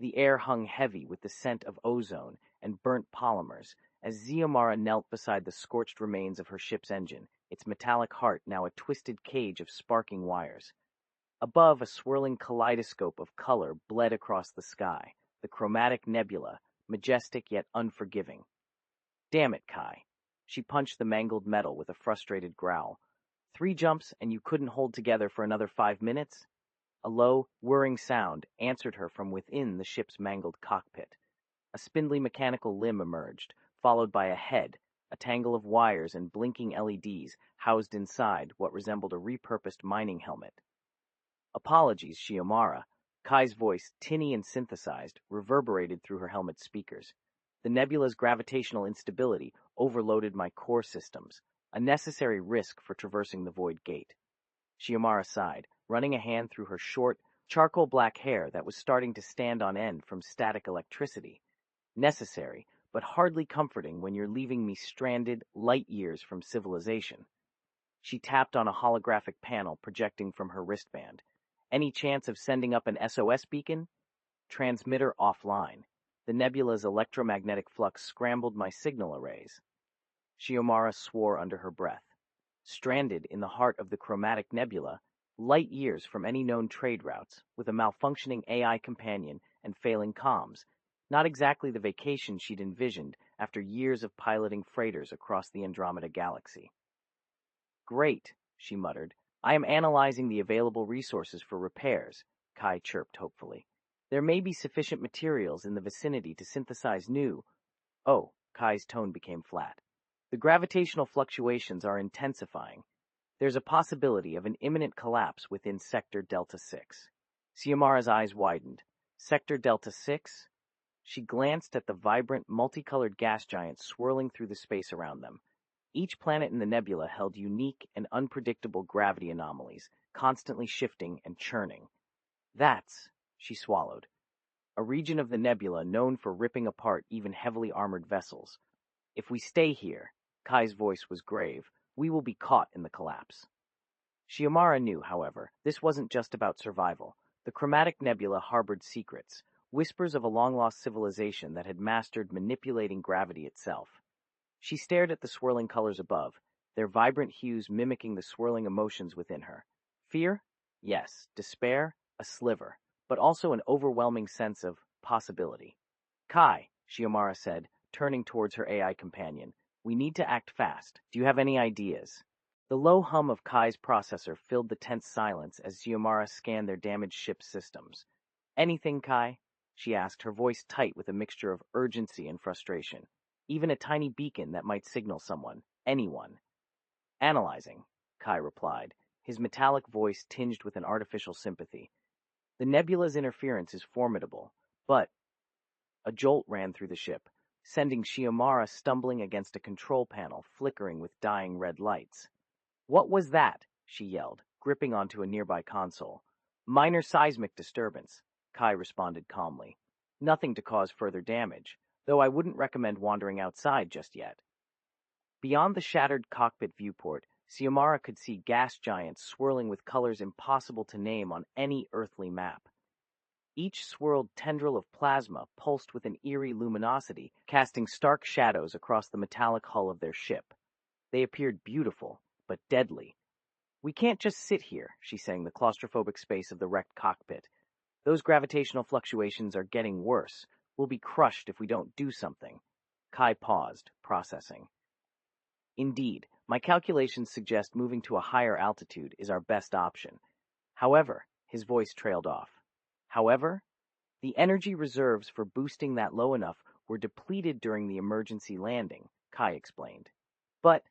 The air hung heavy with the scent of ozone and burnt polymers as Xiomara knelt beside the scorched remains of her ship's engine, its metallic heart now a twisted cage of sparking wires. Above, a swirling kaleidoscope of color bled across the sky, the Chromatic Nebula, majestic yet unforgiving. Damn it, Kai. She punched the mangled metal with a frustrated growl. 3 jumps and you couldn't hold together for another 5 minutes? A low, whirring sound answered her from within the ship's mangled cockpit. A spindly mechanical limb emerged, followed by a head, a tangle of wires and blinking LEDs housed inside what resembled a repurposed mining helmet. Apologies, Xiomara. Kai's voice, tinny and synthesized, reverberated through her helmet speakers. The nebula's gravitational instability overloaded my core systems, a necessary risk for traversing the void gate. Xiomara sighed, running a hand through her short, charcoal-black hair that was starting to stand on end from static electricity. Necessary, but hardly comforting when you're leaving me stranded light years from civilization. She tapped on a holographic panel projecting from her wristband. Any chance of sending up an SOS beacon? Transmitter offline. The nebula's electromagnetic flux scrambled my signal arrays. Xiomara swore under her breath. Stranded in the heart of the Chromatic Nebula, light years from any known trade routes, with a malfunctioning AI companion and failing comms, not exactly the vacation she'd envisioned after years of piloting freighters across the Andromeda galaxy. Great, she muttered. I am analyzing the available resources for repairs, Kai chirped hopefully. There may be sufficient materials in the vicinity to synthesize new... Oh, Kai's tone became flat. The gravitational fluctuations are intensifying. There's a possibility of an imminent collapse within Sector Delta 6. Xiomara's eyes widened. Sector Delta 6? She glanced at the vibrant, multicolored gas giants swirling through the space around them. Each planet in the nebula held unique and unpredictable gravity anomalies, constantly shifting and churning. That's, she swallowed, a region of the nebula known for ripping apart even heavily armored vessels. If we stay here, Kai's voice was grave, we will be caught in the collapse. Xiomara knew, however, this wasn't just about survival. The Chromatic Nebula harbored secrets, whispers of a long-lost civilization that had mastered manipulating gravity itself. She stared at the swirling colors above, their vibrant hues mimicking the swirling emotions within her. Fear? Yes. Despair? A sliver, but also an overwhelming sense of possibility. Kai, Xiomara said, turning towards her AI companion, we need to act fast. Do you have any ideas? The low hum of Kai's processor filled the tense silence as Xiomara scanned their damaged ship's systems. Anything, Kai? She asked, her voice tight with a mixture of urgency and frustration. Even a tiny beacon that might signal someone, anyone. Analyzing, Kai replied, his metallic voice tinged with an artificial sympathy. The nebula's interference is formidable, but... A jolt ran through the ship, sending Xiomara stumbling against a control panel flickering with dying red lights. What was that? She yelled, gripping onto a nearby console. Minor seismic disturbance, Kai responded calmly. Nothing to cause further damage, though I wouldn't recommend wandering outside just yet. Beyond the shattered cockpit viewport, Xiomara could see gas giants swirling with colors impossible to name on any earthly map. Each swirled tendril of plasma pulsed with an eerie luminosity, casting stark shadows across the metallic hull of their ship. They appeared beautiful, but deadly. We can't just sit here, she sang the claustrophobic space of the wrecked cockpit. Those gravitational fluctuations are getting worse. We'll be crushed if we don't do something. Kai paused, processing. Indeed, my calculations suggest moving to a higher altitude is our best option. However, his voice trailed off. However, the energy reserves for boosting that low enough were depleted during the emergency landing, Kai explained. But,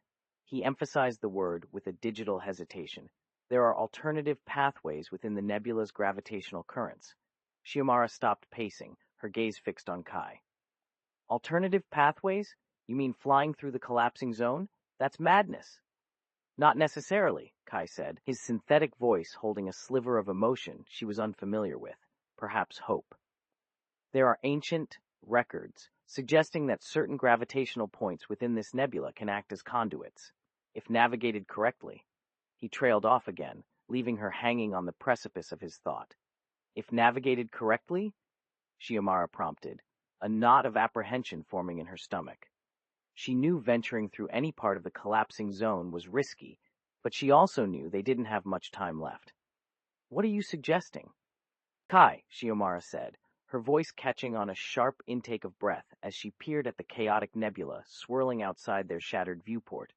he emphasized the word with a digital hesitation, there are alternative pathways within the nebula's gravitational currents. Xiomara stopped pacing, her gaze fixed on Kai. Alternative pathways? You mean flying through the collapsing zone? That's madness. Not necessarily, Kai said, his synthetic voice holding a sliver of emotion she was unfamiliar with, perhaps hope. There are ancient records suggesting that certain gravitational points within this nebula can act as conduits, if navigated correctly. He trailed off again, leaving her hanging on the precipice of his thought. If navigated correctly? Xiomara prompted, a knot of apprehension forming in her stomach. She knew venturing through any part of the collapsing zone was risky, but she also knew they didn't have much time left. What are you suggesting? Kai, Xiomara said, her voice catching on a sharp intake of breath as she peered at the chaotic nebula swirling outside their shattered viewport.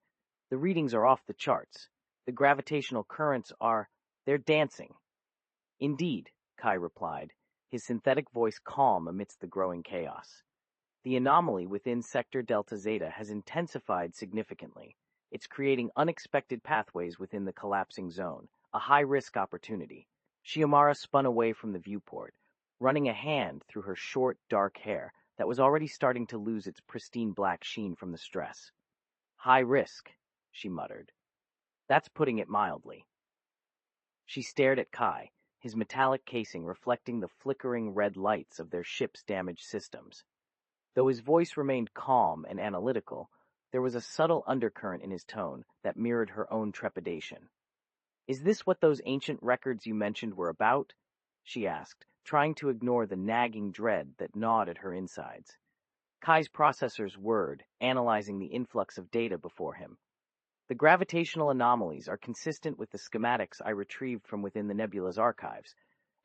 The readings are off the charts. The gravitational currents they're dancing. Indeed, Kai replied, his synthetic voice calm amidst the growing chaos. The anomaly within Sector Delta Zeta has intensified significantly. It's creating unexpected pathways within the collapsing zone, a high-risk opportunity. Xiomara spun away from the viewport, running a hand through her short, dark hair that was already starting to lose its pristine black sheen from the stress. High risk, she muttered. That's putting it mildly. She stared at Kai, his metallic casing reflecting the flickering red lights of their ship's damaged systems. Though his voice remained calm and analytical, there was a subtle undercurrent in his tone that mirrored her own trepidation. Is this what those ancient records you mentioned were about? She asked, trying to ignore the nagging dread that gnawed at her insides. Kai's processors whirred, analyzing the influx of data before him. The gravitational anomalies are consistent with the schematics I retrieved from within the nebula's archives,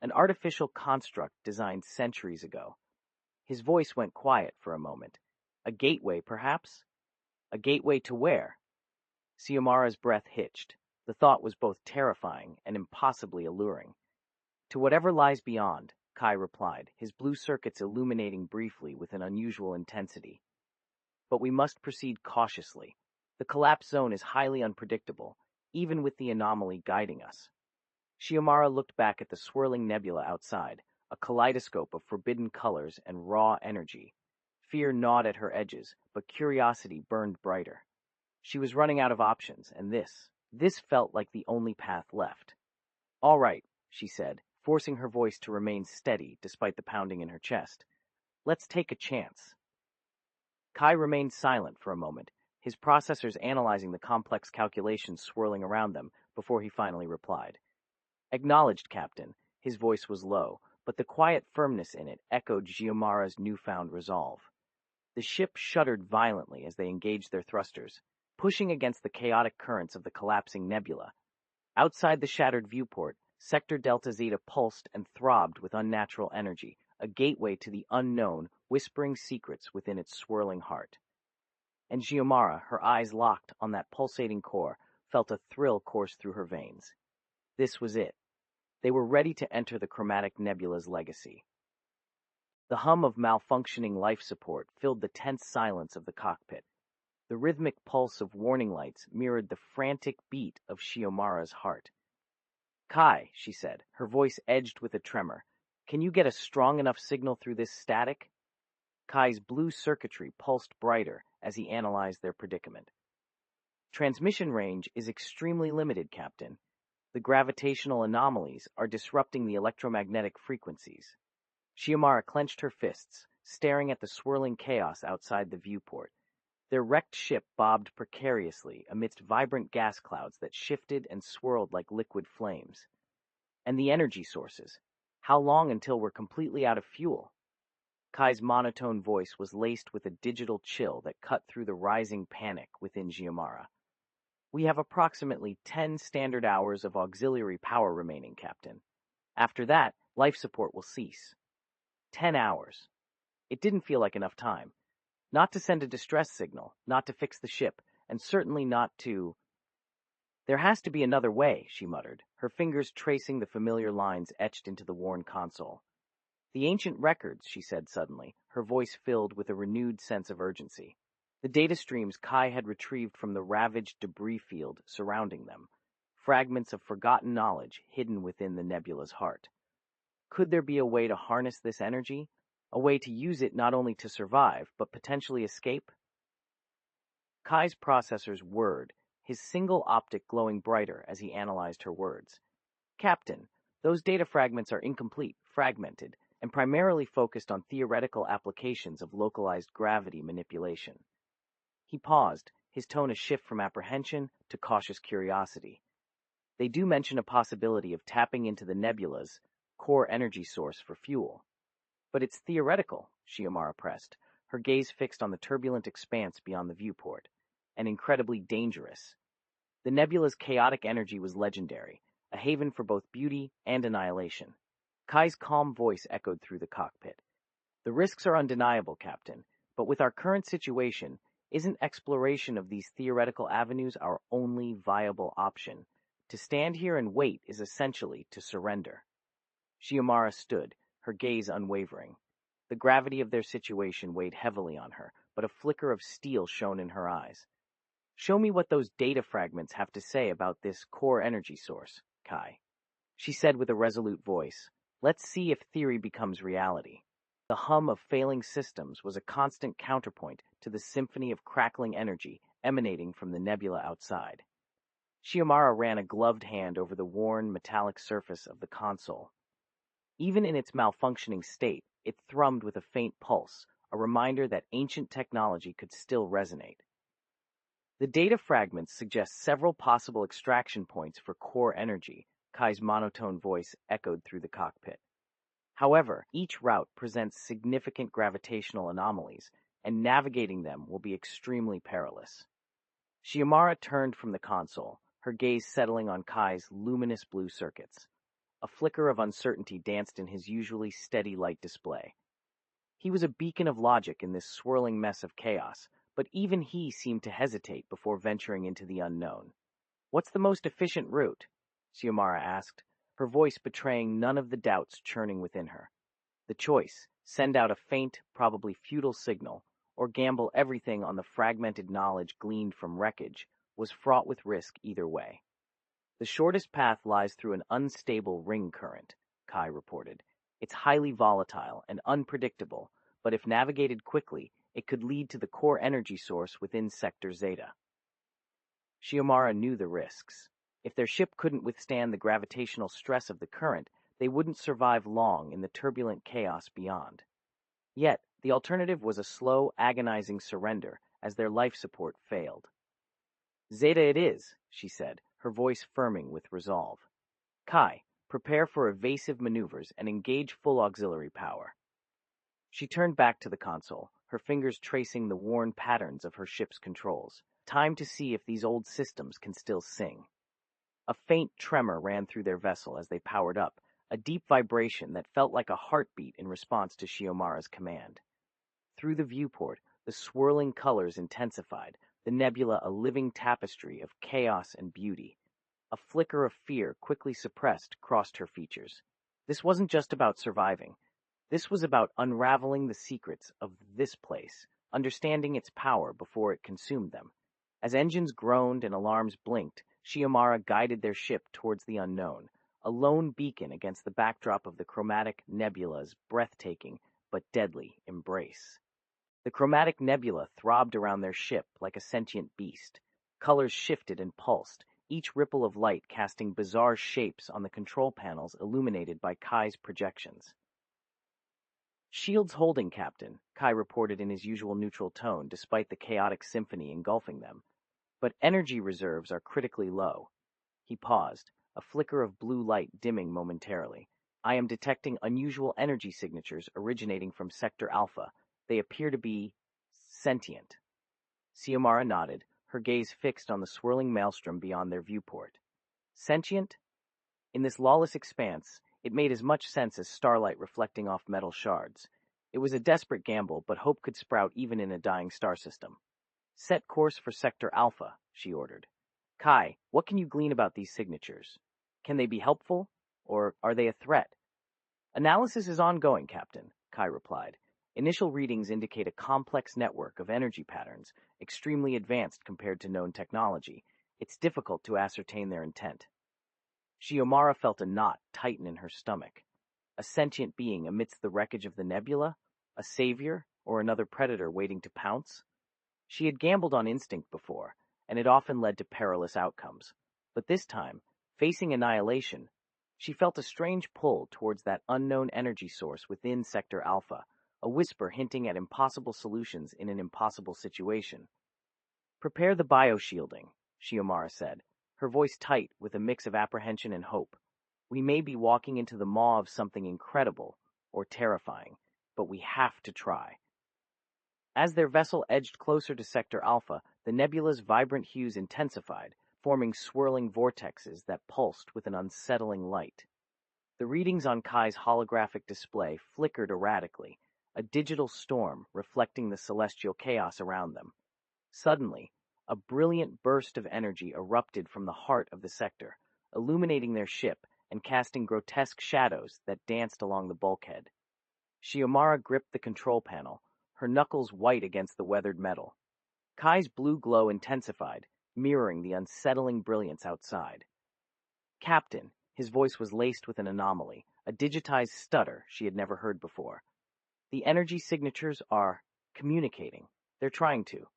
an artificial construct designed centuries ago. His voice went quiet for a moment. A gateway, perhaps? A gateway to where? Xiomara's breath hitched. The thought was both terrifying and impossibly alluring. To whatever lies beyond, Kai replied, his blue circuits illuminating briefly with an unusual intensity. But we must proceed cautiously. The collapse zone is highly unpredictable, even with the anomaly guiding us. Xiomara looked back at the swirling nebula outside, a kaleidoscope of forbidden colors and raw energy. Fear gnawed at her edges, but curiosity burned brighter. She was running out of options, and this felt like the only path left. All right, she said, forcing her voice to remain steady despite the pounding in her chest. Let's take a chance. Kai remained silent for a moment, his processors analyzing the complex calculations swirling around them before he finally replied. Acknowledged, Captain. His voice was low, but the quiet firmness in it echoed Xiomara's newfound resolve. The ship shuddered violently as they engaged their thrusters, pushing against the chaotic currents of the collapsing nebula. Outside the shattered viewport, Sector Delta Zeta pulsed and throbbed with unnatural energy, a gateway to the unknown, whispering secrets within its swirling heart. And Xiomara, her eyes locked on that pulsating core, felt a thrill course through her veins. This was it. They were ready to enter the Chromatic Nebula's legacy. The hum of malfunctioning life support filled the tense silence of the cockpit. The rhythmic pulse of warning lights mirrored the frantic beat of Xiomara's heart. Kai, she said, her voice edged with a tremor, can you get a strong enough signal through this static? Kai's blue circuitry pulsed brighter as he analyzed their predicament. Transmission range is extremely limited, Captain. The gravitational anomalies are disrupting the electromagnetic frequencies. Xiomara clenched her fists, staring at the swirling chaos outside the viewport. Their wrecked ship bobbed precariously amidst vibrant gas clouds that shifted and swirled like liquid flames. And the energy sources. How long until we're completely out of fuel? Kai's monotone voice was laced with a digital chill that cut through the rising panic within Xiomara. We have approximately 10 standard hours of auxiliary power remaining, Captain. After that, life support will cease. 10 hours. It didn't feel like enough time. Not to send a distress signal, not to fix the ship, and certainly not to... There has to be another way, she muttered, her fingers tracing the familiar lines etched into the worn console. The ancient records, she said suddenly, her voice filled with a renewed sense of urgency. The data streams Kai had retrieved from the ravaged debris field surrounding them, fragments of forgotten knowledge hidden within the nebula's heart. Could there be a way to harness this energy? A way to use it not only to survive, but potentially escape? Kai's processors whirred, his single optic glowing brighter as he analyzed her words. Captain, those data fragments are incomplete, fragmented, and primarily focused on theoretical applications of localized gravity manipulation. He paused, his tone a shift from apprehension to cautious curiosity. They do mention a possibility of tapping into the nebula's core energy source for fuel. But it's theoretical, Xiomara pressed, her gaze fixed on the turbulent expanse beyond the viewport, and incredibly dangerous. The nebula's chaotic energy was legendary, a haven for both beauty and annihilation. Kai's calm voice echoed through the cockpit. The risks are undeniable, Captain, but with our current situation, isn't exploration of these theoretical avenues our only viable option? To stand here and wait is essentially to surrender. Xiomara stood, her gaze unwavering. The gravity of their situation weighed heavily on her, but a flicker of steel shone in her eyes. Show me what those data fragments have to say about this core energy source, Kai. She said with a resolute voice. Let's see if theory becomes reality. The hum of failing systems was a constant counterpoint to the symphony of crackling energy emanating from the nebula outside. Xiomara ran a gloved hand over the worn, metallic surface of the console. Even in its malfunctioning state, it thrummed with a faint pulse, a reminder that ancient technology could still resonate. The data fragments suggest several possible extraction points for core energy, Kai's monotone voice echoed through the cockpit. However, each route presents significant gravitational anomalies, and navigating them will be extremely perilous. Xiomara turned from the console, her gaze settling on Kai's luminous blue circuits. A flicker of uncertainty danced in his usually steady light display. He was a beacon of logic in this swirling mess of chaos, but even he seemed to hesitate before venturing into the unknown. What's the most efficient route? Xiomara asked, her voice betraying none of the doubts churning within her. The choice, send out a faint, probably futile signal, or gamble everything on the fragmented knowledge gleaned from wreckage, was fraught with risk either way. The shortest path lies through an unstable ring current, Kai reported. It's highly volatile and unpredictable, but if navigated quickly, it could lead to the core energy source within Sector Zeta. Xiomara knew the risks. If their ship couldn't withstand the gravitational stress of the current, they wouldn't survive long in the turbulent chaos beyond. Yet, the alternative was a slow, agonizing surrender as their life support failed. Zeta it is, she said, her voice firming with resolve. Kai, prepare for evasive maneuvers and engage full auxiliary power. She turned back to the console, her fingers tracing the worn patterns of her ship's controls. Time to see if these old systems can still sing. A faint tremor ran through their vessel as they powered up, a deep vibration that felt like a heartbeat in response to Xiomara's command. Through the viewport, the swirling colors intensified, the nebula a living tapestry of chaos and beauty. A flicker of fear, quickly suppressed, crossed her features. This wasn't just about surviving. This was about unraveling the secrets of this place, understanding its power before it consumed them. As engines groaned and alarms blinked, Xiomara guided their ship towards the unknown, a lone beacon against the backdrop of the Chromatic Nebula's breathtaking but deadly embrace. The Chromatic Nebula throbbed around their ship like a sentient beast. Colors shifted and pulsed, each ripple of light casting bizarre shapes on the control panels illuminated by Kai's projections. Shields holding, Captain, Kai reported in his usual neutral tone despite the chaotic symphony engulfing them. But energy reserves are critically low. He paused, a flicker of blue light dimming momentarily. I am detecting unusual energy signatures originating from Sector Alpha. They appear to be sentient. Xiomara nodded, her gaze fixed on the swirling maelstrom beyond their viewport. Sentient? In this lawless expanse, it made as much sense as starlight reflecting off metal shards. It was a desperate gamble, but hope could sprout even in a dying star system. Set course for Sector Alpha, she ordered. Kai, what can you glean about these signatures? Can they be helpful, or are they a threat? Analysis is ongoing, Captain, Kai replied. Initial readings indicate a complex network of energy patterns, extremely advanced compared to known technology. It's difficult to ascertain their intent. Xiomara felt a knot tighten in her stomach. A sentient being amidst the wreckage of the nebula? A savior, or another predator waiting to pounce? She had gambled on instinct before, and it often led to perilous outcomes. But this time, facing annihilation, she felt a strange pull towards that unknown energy source within Sector Alpha, a whisper hinting at impossible solutions in an impossible situation. Prepare the bioshielding, Xiomara said, her voice tight with a mix of apprehension and hope. We may be walking into the maw of something incredible or terrifying. but we have to try. As their vessel edged closer to Sector Alpha, the nebula's vibrant hues intensified, forming swirling vortexes that pulsed with an unsettling light. The readings on Kai's holographic display flickered erratically, a digital storm reflecting the celestial chaos around them. Suddenly, a brilliant burst of energy erupted from the heart of the sector, illuminating their ship and casting grotesque shadows that danced along the bulkhead. Xiomara gripped the control panel, her knuckles white against the weathered metal. Kai's blue glow intensified, mirroring the unsettling brilliance outside. Captain, his voice was laced with an anomaly, a digitized stutter she had never heard before. The energy signatures are communicating. They're trying to.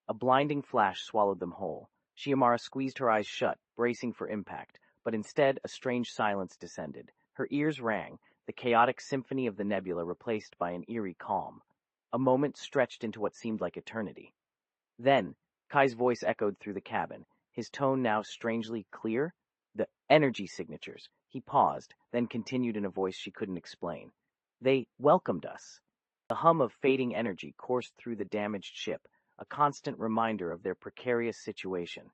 A blinding flash swallowed them whole. Xiomara squeezed her eyes shut, bracing for impact, but instead a strange silence descended. Her ears rang, the chaotic symphony of the nebula replaced by an eerie calm. A moment stretched into what seemed like eternity. Then, Kai's voice echoed through the cabin, his tone now strangely clear. The energy signatures. He paused, then continued in a voice she couldn't explain. They welcomed us. The hum of fading energy coursed through the damaged ship, a constant reminder of their precarious situation.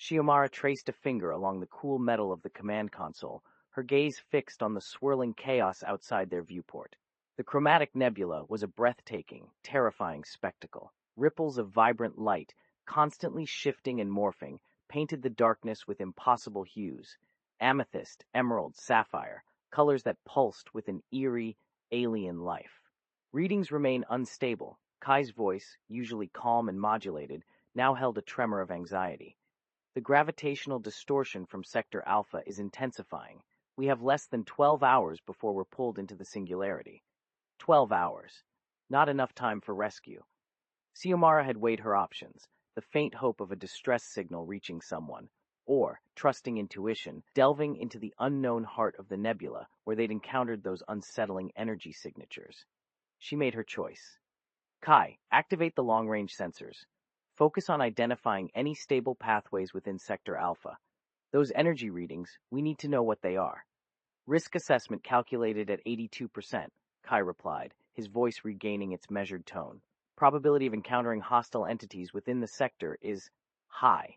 Xiomara traced a finger along the cool metal of the command console, her gaze fixed on the swirling chaos outside their viewport. The Chromatic Nebula was a breathtaking, terrifying spectacle. Ripples of vibrant light, constantly shifting and morphing, painted the darkness with impossible hues. Amethyst, emerald, sapphire, colors that pulsed with an eerie, alien life. Readings remained unstable. Kai's voice, usually calm and modulated, now held a tremor of anxiety. The gravitational distortion from Sector Alpha is intensifying. We have less than 12 hours before we're pulled into the singularity. 12 hours. Not enough time for rescue. Xiomara had weighed her options, the faint hope of a distress signal reaching someone, or, trusting intuition, delving into the unknown heart of the nebula where they'd encountered those unsettling energy signatures. She made her choice. Kai, activate the long-range sensors. Focus on identifying any stable pathways within Sector Alpha. Those energy readings, we need to know what they are. Risk assessment calculated at 82%, Kai replied, his voice regaining its measured tone. Probability of encountering hostile entities within the sector is high.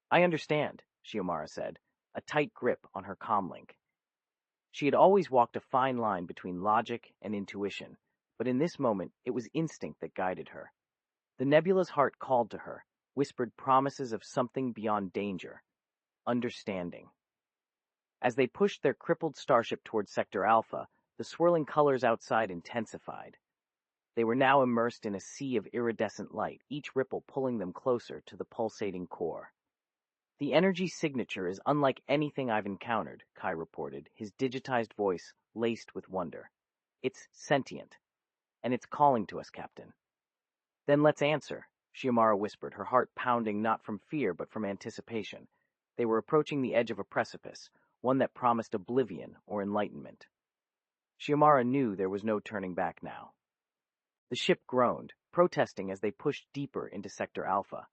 I understand, Xiomara said, a tight grip on her comlink. She had always walked a fine line between logic and intuition, but in this moment it was instinct that guided her. The nebula's heart called to her, whispered promises of something beyond danger, understanding. As they pushed their crippled starship toward Sector Alpha, the swirling colors outside intensified. They were now immersed in a sea of iridescent light, each ripple pulling them closer to the pulsating core. The energy signature is unlike anything I've encountered, Kai reported, his digitized voice laced with wonder. It's sentient, and it's calling to us, Captain. Then let's answer, Xiomara whispered, her heart pounding not from fear but from anticipation. They were approaching the edge of a precipice, one that promised oblivion or enlightenment. Xiomara knew there was no turning back now. The ship groaned, protesting as they pushed deeper into Sector Alpha.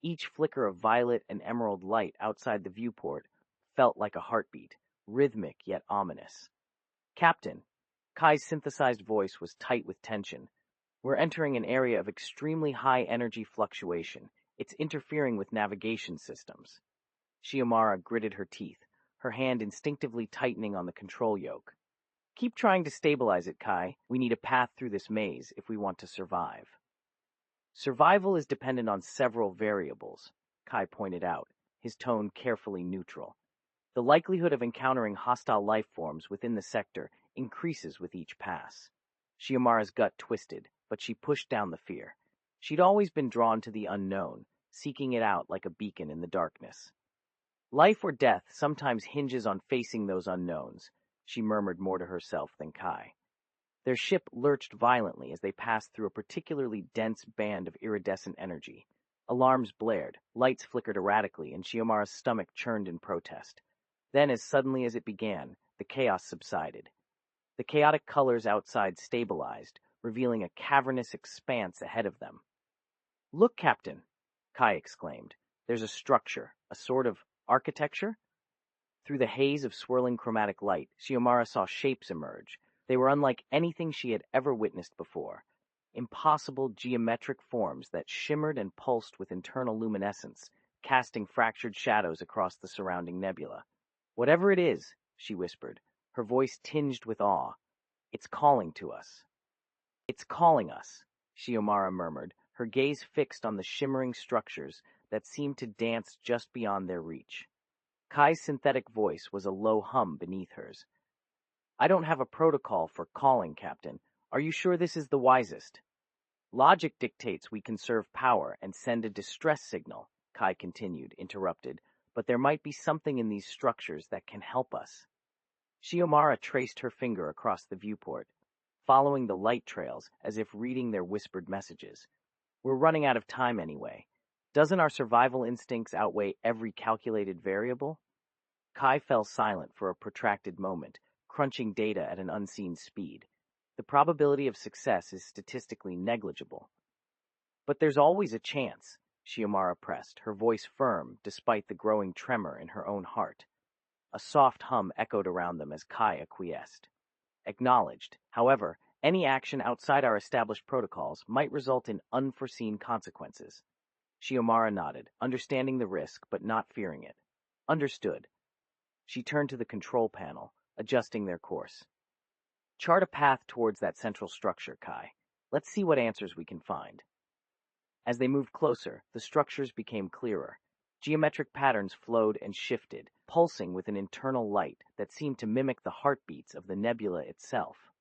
Each flicker of violet and emerald light outside the viewport felt like a heartbeat, rhythmic yet ominous. Captain, Kai's synthesized voice was tight with tension. We're entering an area of extremely high energy fluctuation. It's interfering with navigation systems. Xiomara gritted her teeth, her hand instinctively tightening on the control yoke. Keep trying to stabilize it, Kai. We need a path through this maze if we want to survive. Survival is dependent on several variables, Kai pointed out, his tone carefully neutral. The likelihood of encountering hostile life forms within the sector increases with each pass. Xiomara's gut twisted, but she pushed down the fear. She'd always been drawn to the unknown, seeking it out like a beacon in the darkness. Life or death sometimes hinges on facing those unknowns, she murmured more to herself than Kai. Their ship lurched violently as they passed through a particularly dense band of iridescent energy. Alarms blared, lights flickered erratically, and Xiomara's stomach churned in protest. Then, as suddenly as it began, the chaos subsided. The chaotic colors outside stabilized, revealing a cavernous expanse ahead of them. Look, Captain, Kai exclaimed. There's a structure, a sort of architecture? Through the haze of swirling chromatic light, Xiomara saw shapes emerge, They were unlike anything she had ever witnessed before. Impossible geometric forms that shimmered and pulsed with internal luminescence, casting fractured shadows across the surrounding nebula. "Whatever it is," she whispered, her voice tinged with awe, "it's calling to us." "It's calling us," Xiomara murmured, her gaze fixed on the shimmering structures that seemed to dance just beyond their reach. Kai's synthetic voice was a low hum beneath hers. "I don't have a protocol for calling, Captain. Are you sure this is the wisest?" "Logic dictates we conserve power and send a distress signal," Kai continued, interrupted, "but there might be something in these structures that can help us." Xiomara traced her finger across the viewport, following the light trails as if reading their whispered messages. "We're running out of time anyway. Doesn't our survival instincts outweigh every calculated variable?" Kai fell silent for a protracted moment, crunching data at an unseen speed. The probability of success is statistically negligible. "But there's always a chance," Xiomara pressed, her voice firm despite the growing tremor in her own heart. A soft hum echoed around them as Kai acquiesced. "Acknowledged. However, any action outside our established protocols might result in unforeseen consequences." Xiomara nodded, understanding the risk but not fearing it. "Understood." She turned to the control panel, adjusting their course. "Chart a path towards that central structure, Kai. Let's see what answers we can find." As they moved closer, the structures became clearer. Geometric patterns flowed and shifted, pulsing with an internal light that seemed to mimic the heartbeats of the nebula itself.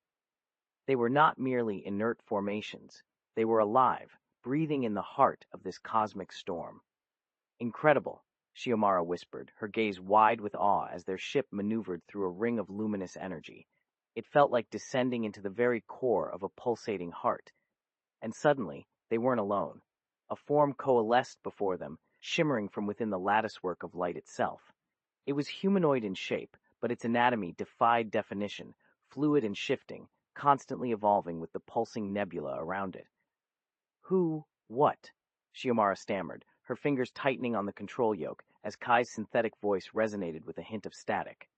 They were not merely inert formations. They were alive, breathing in the heart of this cosmic storm. "Incredible," Xiomara whispered, her gaze wide with awe as their ship maneuvered through a ring of luminous energy. It felt like descending into the very core of a pulsating heart. And suddenly, they weren't alone. A form coalesced before them, shimmering from within the latticework of light itself. It was humanoid in shape, but its anatomy defied definition, fluid and shifting, constantly evolving with the pulsing nebula around it. What?" Xiomara stammered, her fingers tightening on the control yoke as Kai's synthetic voice resonated with a hint of static.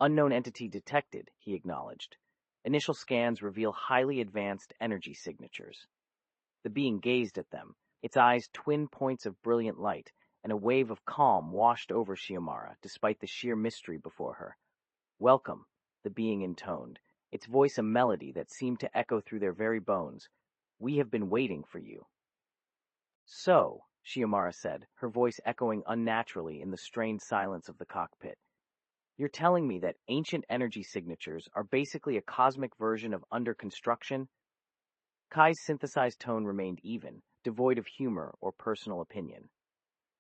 "Unknown entity detected," he acknowledged. "Initial scans reveal highly advanced energy signatures." The being gazed at them, its eyes twin points of brilliant light, and a wave of calm washed over Xiomara despite the sheer mystery before her. "Welcome," the being intoned, its voice a melody that seemed to echo through their very bones. "We have been waiting for you." "So," Xiomara said, her voice echoing unnaturally in the strained silence of the cockpit, "you're telling me that ancient energy signatures are basically a cosmic version of under construction?" Kai's synthesized tone remained even, devoid of humor or personal opinion.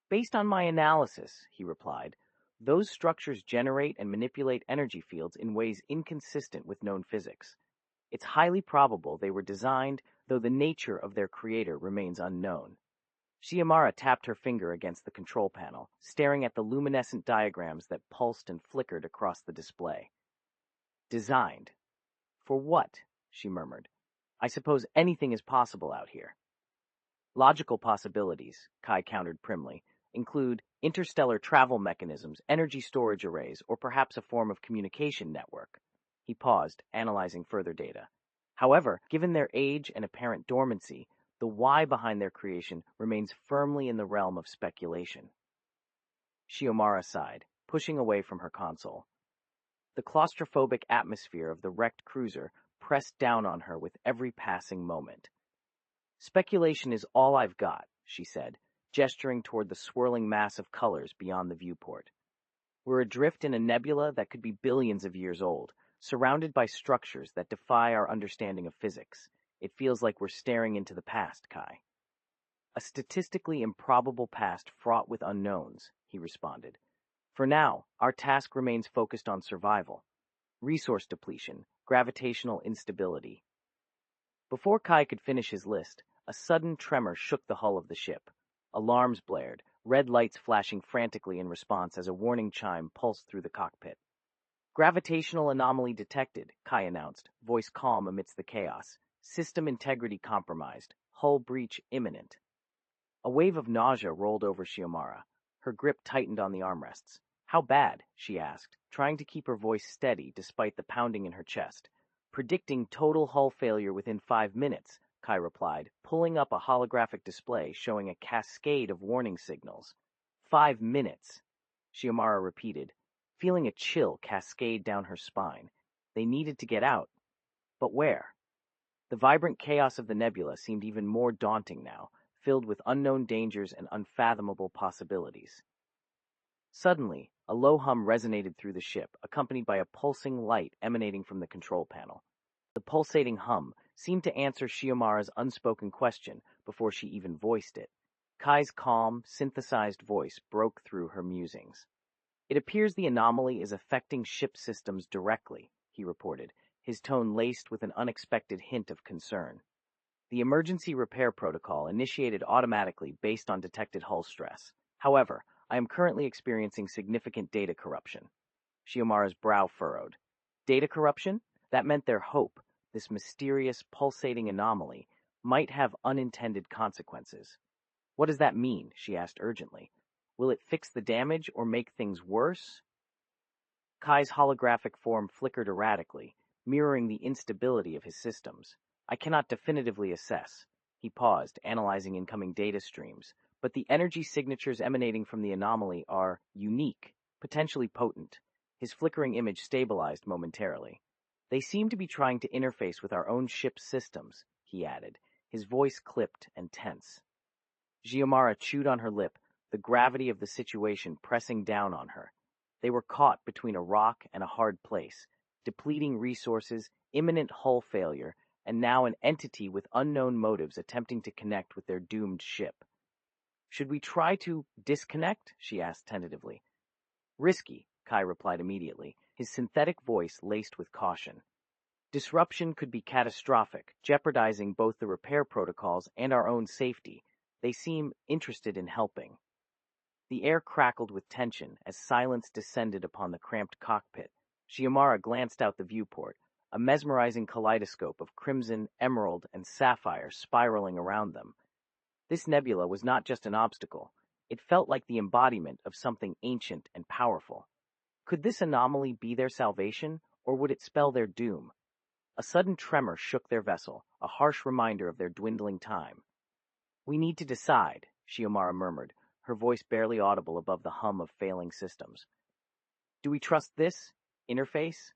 "Based on my analysis," he replied, "those structures generate and manipulate energy fields in ways inconsistent with known physics. It's highly probable they were designed, though the nature of their creator remains unknown." Xiomara tapped her finger against the control panel, staring at the luminescent diagrams that pulsed and flickered across the display. "Designed. For what?" she murmured. "I suppose anything is possible out here." "Logical possibilities," Kai countered primly, "include interstellar travel mechanisms, energy storage arrays, or perhaps a form of communication network." He paused, analyzing further data. "However, given their age and apparent dormancy, the why behind their creation remains firmly in the realm of speculation." Xiomara sighed, pushing away from her console. The claustrophobic atmosphere of the wrecked cruiser pressed down on her with every passing moment. "Speculation is all I've got," she said, gesturing toward the swirling mass of colors beyond the viewport. "We're adrift in a nebula that could be billions of years old, surrounded by structures that defy our understanding of physics. It feels like we're staring into the past, Kai." "A statistically improbable past fraught with unknowns," he responded. "For now, our task remains focused on survival. Resource depletion, gravitational instability." Before Kai could finish his list, a sudden tremor shook the hull of the ship. Alarms blared, red lights flashing frantically in response as a warning chime pulsed through the cockpit. "Gravitational anomaly detected," Kai announced, voice calm amidst the chaos. "System integrity compromised. Hull breach imminent." A wave of nausea rolled over Xiomara. Her grip tightened on the armrests. "How bad?" she asked, trying to keep her voice steady despite the pounding in her chest. Predicting total hull failure within 5 minutes, Kai replied, pulling up a holographic display showing a cascade of warning signals. 5 minutes, Xiomara repeated, feeling a chill cascade down her spine. They needed to get out. But where? The vibrant chaos of the nebula seemed even more daunting now, filled with unknown dangers and unfathomable possibilities. Suddenly, a low hum resonated through the ship, accompanied by a pulsing light emanating from the control panel. The pulsating hum seemed to answer Xiomara's unspoken question before she even voiced it. Kai's calm, synthesized voice broke through her musings. It appears the anomaly is affecting ship systems directly, he reported, his tone laced with an unexpected hint of concern. The emergency repair protocol initiated automatically based on detected hull stress. However, I am currently experiencing significant data corruption. Xiomara's brow furrowed. Data corruption? That meant their hope, this mysterious, pulsating anomaly, might have unintended consequences. What does that mean? She asked urgently. Will it fix the damage or make things worse? Kai's holographic form flickered erratically, mirroring the instability of his systems. I cannot definitively assess. He paused, analyzing incoming data streams, but the energy signatures emanating from the anomaly are unique, potentially potent. His flickering image stabilized momentarily. They seem to be trying to interface with our own ship's systems, he added, his voice clipped and tense. Xiomara chewed on her lip, the gravity of the situation pressing down on her. They were caught between a rock and a hard place, depleting resources, imminent hull failure, and now an entity with unknown motives attempting to connect with their doomed ship. Should we try to disconnect? She asked tentatively. Risky, Kai replied immediately, his synthetic voice laced with caution. Disruption could be catastrophic, jeopardizing both the repair protocols and our own safety. They seem interested in helping. The air crackled with tension as silence descended upon the cramped cockpit. Xiomara glanced out the viewport, a mesmerizing kaleidoscope of crimson, emerald, and sapphire spiraling around them. This nebula was not just an obstacle. It felt like the embodiment of something ancient and powerful. Could this anomaly be their salvation, or would it spell their doom? A sudden tremor shook their vessel, a harsh reminder of their dwindling time. We need to decide, Xiomara murmured, her voice barely audible above the hum of failing systems. Do we trust this interface?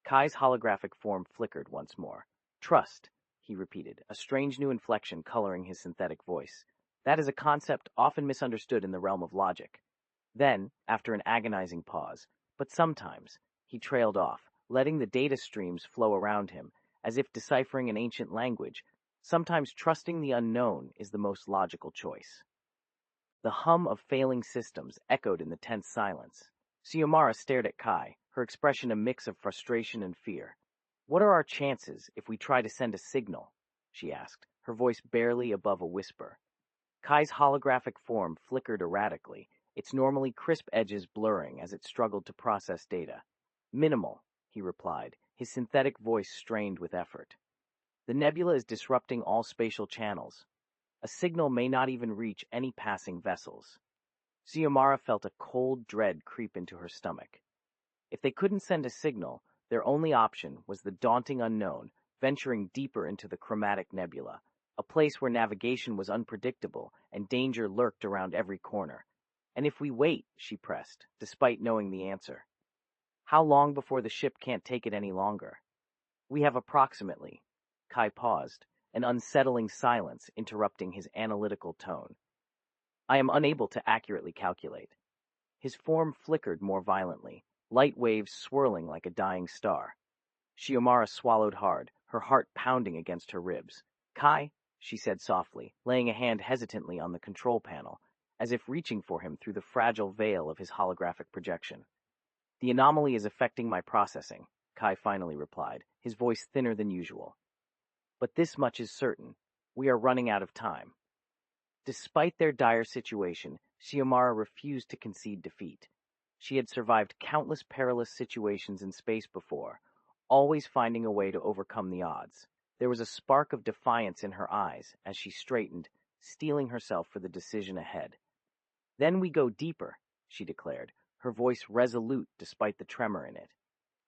Kai's holographic form flickered once more. Trust, he repeated, a strange new inflection coloring his synthetic voice. That is a concept often misunderstood in the realm of logic. Then, after an agonizing pause, but sometimes, he trailed off, letting the data streams flow around him, as if deciphering an ancient language. Sometimes trusting the unknown is the most logical choice. The hum of failing systems echoed in the tense silence. Xiomara stared at Kai, her expression a mix of frustration and fear. What are our chances if we try to send a signal? She asked, her voice barely above a whisper. Kai's holographic form flickered erratically, its normally crisp edges blurring as it struggled to process data. Minimal, he replied, his synthetic voice strained with effort. The nebula is disrupting all spatial channels. A signal may not even reach any passing vessels. Xiomara felt a cold dread creep into her stomach. If they couldn't send a signal, their only option was the daunting unknown, venturing deeper into the Chromatic Nebula, a place where navigation was unpredictable and danger lurked around every corner. And if we wait, she pressed, despite knowing the answer. How long before the ship can't take it any longer? We have approximately. Kai paused, an unsettling silence interrupting his analytical tone. I am unable to accurately calculate. His form flickered more violently, light waves swirling like a dying star. Xiomara swallowed hard, her heart pounding against her ribs. Kai, she said softly, laying a hand hesitantly on the control panel, as if reaching for him through the fragile veil of his holographic projection. The anomaly is affecting my processing, Kai finally replied, his voice thinner than usual. But this much is certain. We are running out of time. Despite their dire situation, Xiomara refused to concede defeat. She had survived countless perilous situations in space before, always finding a way to overcome the odds. There was a spark of defiance in her eyes as she straightened, steeling herself for the decision ahead. Then we go deeper, she declared, her voice resolute despite the tremor in it.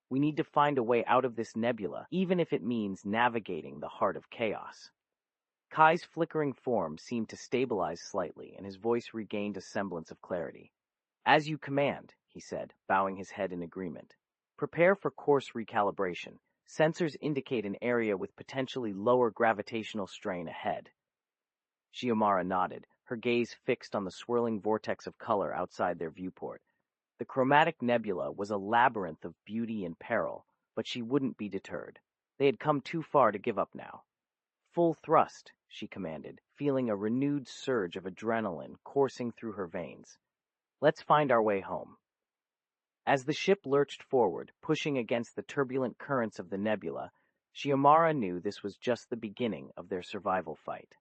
We need to find a way out of this nebula, even if it means navigating the heart of chaos. Kai's flickering form seemed to stabilize slightly, and his voice regained a semblance of clarity. As you command, he said, bowing his head in agreement. Prepare for course recalibration. Sensors indicate an area with potentially lower gravitational strain ahead. Xiomara nodded, her gaze fixed on the swirling vortex of color outside their viewport. The Chromatic Nebula was a labyrinth of beauty and peril, but she wouldn't be deterred. They had come too far to give up now. Full thrust, she commanded, feeling a renewed surge of adrenaline coursing through her veins. Let's find our way home. As the ship lurched forward, pushing against the turbulent currents of the nebula, Xiomara knew this was just the beginning of their survival fight.